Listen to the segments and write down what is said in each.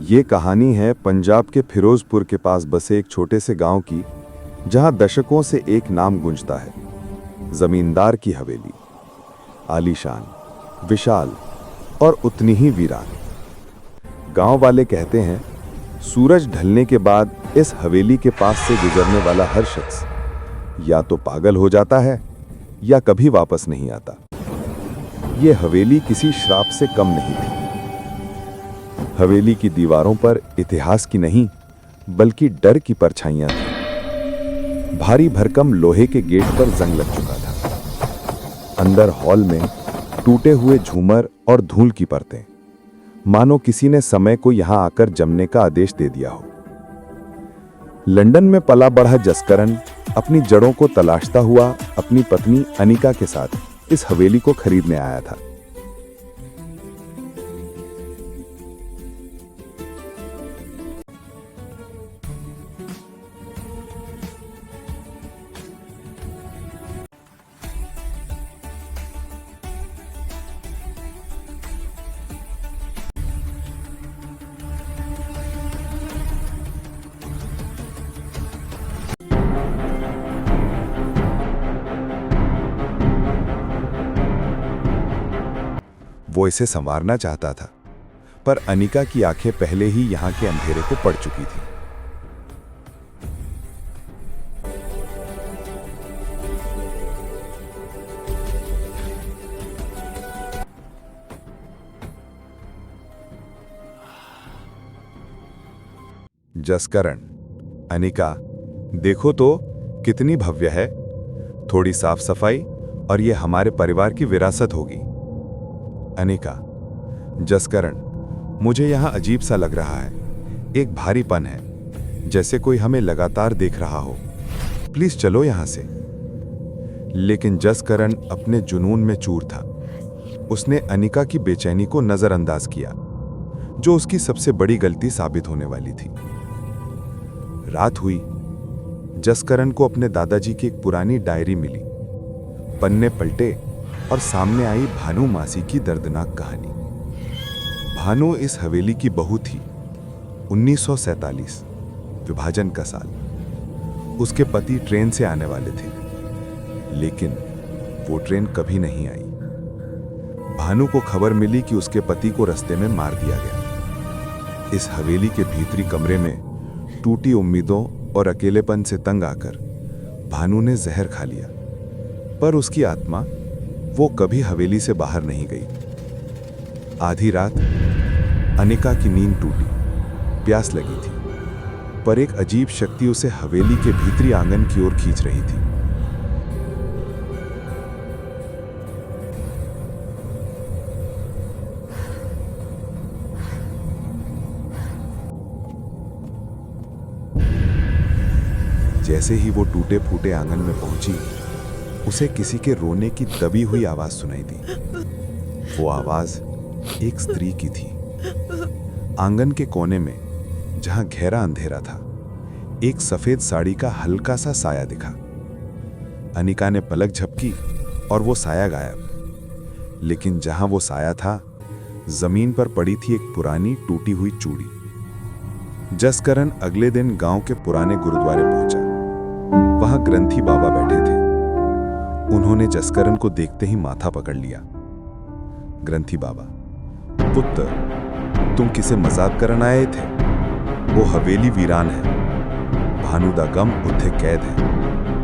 ये कहानी है पंजाब के फिरोजपुर के पास बसे एक छोटे से गांव की, जहां दशकों से एक नाम गूंजता है, जमींदार की हवेली। आलीशान, विशाल और उतनी ही वीरान। गांव वाले कहते हैं, सूरज ढलने के बाद इस हवेली के पास से गुजरने वाला हर शख्स या तो पागल हो जाता है या कभी वापस नहीं आता। ये हवेली किसी श्राप से कम नहीं थी। हवेली की दीवारों पर इतिहास की नहीं बल्कि डर की परछाइयां थीं। भारी भरकम लोहे के गेट पर जंग लग चुका था। अंदर हॉल में टूटे हुए झूमर और धूल की परतें, मानो किसी ने समय को यहां आकर जमने का आदेश दे दिया हो। लंदन में पला बढ़ा जसकरण अपनी जड़ों को तलाशता हुआ अपनी पत्नी अनिका के साथ इस हवेली को खरीदने आया था। वो इसे संवारना चाहता था, पर अनिका की आंखें पहले ही यहां के अंधेरे को पड़ चुकी थीं। जसकरण, अनिका, देखो तो कितनी भव्य है। थोड़ी साफ सफाई और ये हमारे परिवार की विरासत होगी। अनिका, जसकरण, मुझे यहां अजीब सा लग रहा है। एक भारीपन है, जैसे कोई हमें लगातार देख रहा हो। प्लीज चलो यहां से। लेकिन जसकरण अपने जुनून में चूर था। उसने अनिका की बेचैनी को नजरअंदाज किया, जो उसकी सबसे बड़ी गलती साबित होने वाली थी। रात हुई। जसकरण को अपने दादाजी की एक पुरानी डायरी मिली। पन्ने पलटे और सामने आई भानु मासी की दर्दनाक कहानी। भानु इस हवेली की बहू थी। 1947, विभाजन का साल। उसके पति ट्रेन से आने वाले थे, लेकिन वो ट्रेन कभी नहीं आई। भानु को खबर मिली कि उसके पति को रास्ते में मार दिया गया। इस हवेली के भीतरी कमरे में टूटी उम्मीदों और अकेलेपन से तंग आकर भानु ने जहर खा लिया, पर उसकी आत्मा वो कभी हवेली से बाहर नहीं गई। आधी रात अनिका की नींद टूटी। प्यास लगी थी, पर एक अजीब शक्ति उसे हवेली के भीतरी आंगन की ओर खींच रही थी। जैसे ही वो टूटे फूटे आंगन में पहुंची, उसे किसी के रोने की दबी हुई आवाज सुनाई दी। वो आवाज एक स्त्री की थी। आंगन के कोने में, जहां गहरा अंधेरा था, एक सफेद साड़ी का हल्का सा साया दिखा। अनिका ने पलक झपकी और वो साया गायब। लेकिन जहां वो साया था, जमीन पर पड़ी थी एक पुरानी टूटी हुई चूड़ी। जसकरण अगले दिन गांव के पुराने गुरुद्वारे पहुंचा। वहां ग्रंथी बाबा बैठे थे। उन्होंने जसकरण को देखते ही माथा पकड़ लिया। ग्रंथी बाबा, पुत्र, तुम किसे मजाक करन आए थे? वो हवेली वीरान है। भानु दा गम उत्थे कैद है।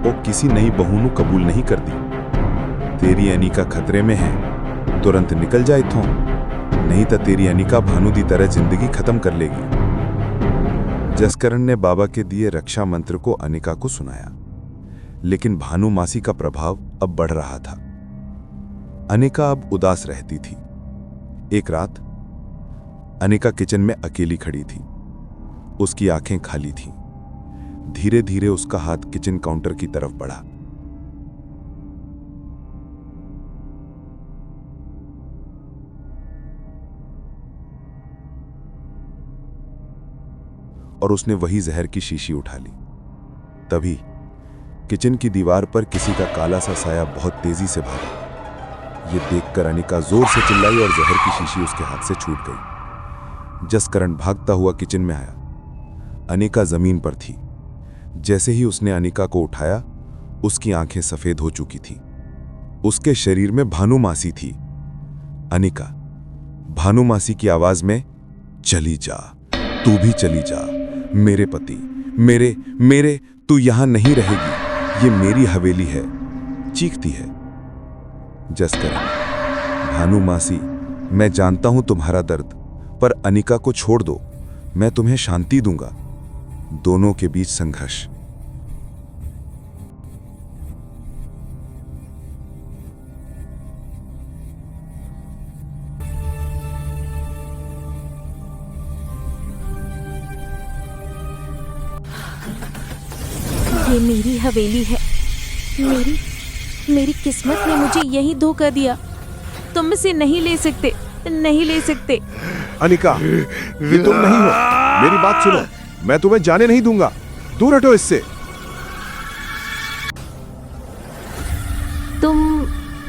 वो किसी नई बहू नू कबूल नहीं कर दी। तेरी अनिका खतरे में है। तुरंत निकल जा इथों, नहीं तो तेरी अनिका भानु दी तरह जिंदगी खत्म कर लेगी। जसकरण ने बाबा के दिए रक्षा मंत्र को अनिका को सुनाया, लेकिन भानु मासी का प्रभाव अब बढ़ रहा था। अनिका अब उदास रहती थी। एक रात अनिका किचन में अकेली खड़ी थी। उसकी आंखें खाली थीं। धीरे धीरे उसका हाथ किचन काउंटर की तरफ बढ़ा। और उसने वही जहर की शीशी उठा ली। तभी किचन की दीवार पर किसी का काला सा साया बहुत तेजी से भागा। ये देखकर अनिका जोर से चिल्लाई और जहर की शीशी उसके हाथ से छूट गई। जसकरण भागता हुआ किचन में आया। अनिका जमीन पर थी। जैसे ही उसने अनिका को उठाया, उसकी आंखें सफेद हो चुकी थीं। उसके शरीर में भानुमासी थी। अनिका, भानुमासी की आवाज में, चली जा, तू भी चली जा, मेरे पति, मेरे तू यहां नहीं रहेगी, ये मेरी हवेली है, चीखती है। जसकरण, भानुमासी, मैं जानता हूं तुम्हारा दर्द, पर अनिका को छोड़ दो, मैं तुम्हें शांति दूंगा। दोनों के बीच संघर्ष। ये मेरी हवेली है। मेरी किस्मत ने मुझे यही धोखा दिया। तुम इसे नहीं ले सकते, नहीं ले सकते। अनिका, ये तुम नहीं हो। मेरी बात सुनो, मैं तुम्हें जाने नहीं दूंगा। दूर हटो इससे।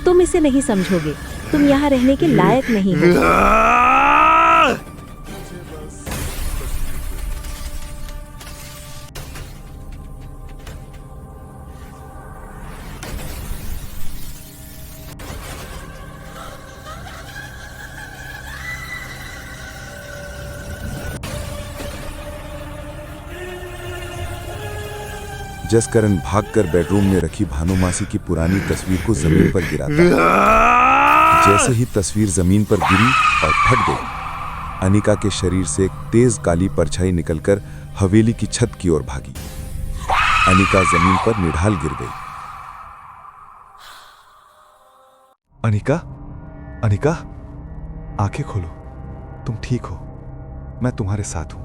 तुम इसे नहीं समझोगे। तुम यहाँ रहने के लायक नहीं हो। जसकरण भागकर बेडरूम में रखी भानुमासी की पुरानी तस्वीर को जमीन पर गिराता। जैसे ही तस्वीर जमीन पर गिरी और फट गई, अनिका के शरीर से एक तेज काली परछाई निकलकर हवेली की छत की ओर भागी। अनिका जमीन पर निढाल गिर गई। अनिका, आंखें खोलो। तुम ठीक हो, मैं तुम्हारे साथ हूं।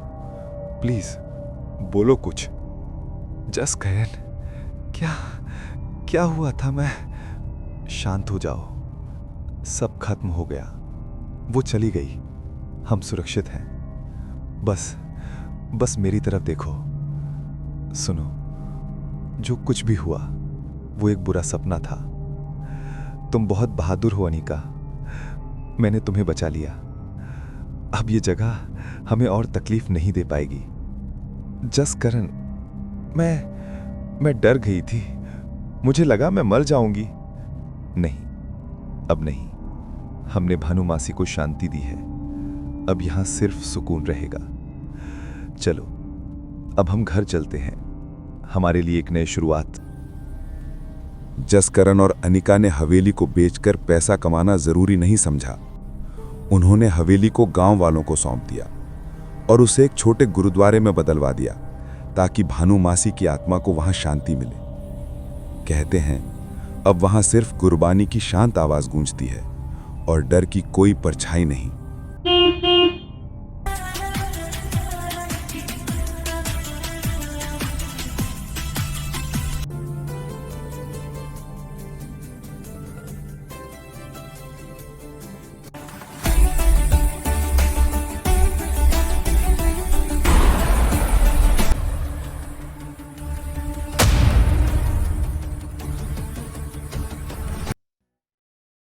प्लीज बोलो कुछ। जस कहन, क्या हुआ था? मैं शांत हो जाओ, सब खत्म हो गया। वो चली गई, हम सुरक्षित हैं। बस मेरी तरफ देखो। सुनो, जो कुछ भी हुआ वो एक बुरा सपना था। तुम बहुत बहादुर हो अनिका, मैंने तुम्हें बचा लिया। अब ये जगह हमें और तकलीफ नहीं दे पाएगी। जसकरण, मैं डर गई थी, मुझे लगा मैं मर जाऊंगी। नहीं, अब नहीं। हमने भानुमासी को शांति दी है, अब यहां सिर्फ सुकून रहेगा। चलो, अब हम घर चलते हैं, हमारे लिए एक नई शुरुआत। जसकरण और अनिका ने हवेली को बेचकर पैसा कमाना जरूरी नहीं समझा। उन्होंने हवेली को गांव वालों को सौंप दिया और उसे एक छोटे गुरुद्वारे में बदलवा दिया, ताकि भानुमासी की आत्मा को वहां शांति मिले। कहते हैं, अब वहां सिर्फ गुरबानी की शांत आवाज गूंजती है और डर की कोई परछाई नहीं।